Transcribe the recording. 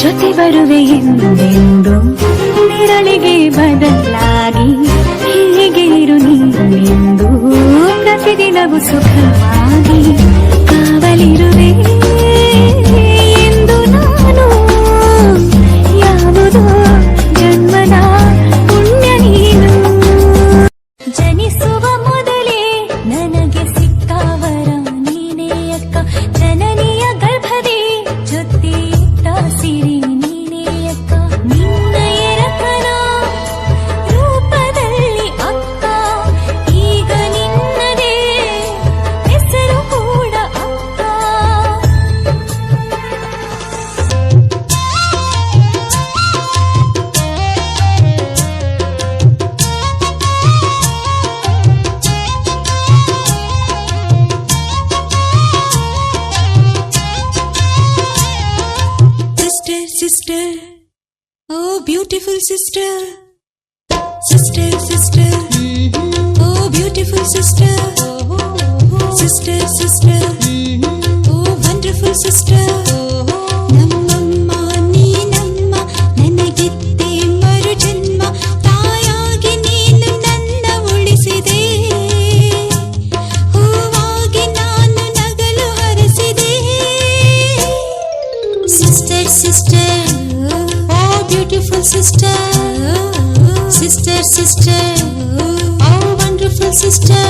ಜೊತೆ ಬರುವೆ ಎಂದೆಂದು ನಿರಳಿಗೆ ಬದಲಾಗಿ ಹೀಗೆ ಇರು ನೀನೆಂದು ಪ್ರತಿದಿನವೂ ಸುಖವಾಗಿ ಕಾವಲಿರುವೆ ಎಂದು ನಾನು ಯಾವುದೋ ಜನ್ಮದ ಪುಣ್ಯ ನೀನು ಜನಿಸುವ ಮೊದಲೇ ನನಗೆ ಸಿಕ್ಕವರ ನೀನೇ ಅಕ್ಕ ಜನನಿಯ ಗರ್ಭವೇ ಜೊತೆ ಇಟ್ಟ ಸಿರಿ ನೀನೇ ಅಕ್ಕ ನಿನ್ನ ಎರಕನ ರೂಪದಲ್ಲಿ ಅಕ್ಕ ಈಗ ನಿನ್ನದೇ ಹೆಸರು ಕೂಡ ಅಕ್ಕ Sister, oh beautiful sister, sister, sister, oh beautiful sister, sister, sister, oh wonderful sister. ನಮ್ಮಮ್ಮ ನೀನಮ್ಮ ನನಗಿತ್ತೆ ಮರು ಜನ್ಮ ತಾಯಾಗಿ ನೀನು ನನ್ನ ಉಳಿಸಿದೆ ಹೂವಾಗಿ ನಾನು ನಗಲು ಹರಸಿದೆ sister sister oh beautiful sister sister sister oh wonderful sister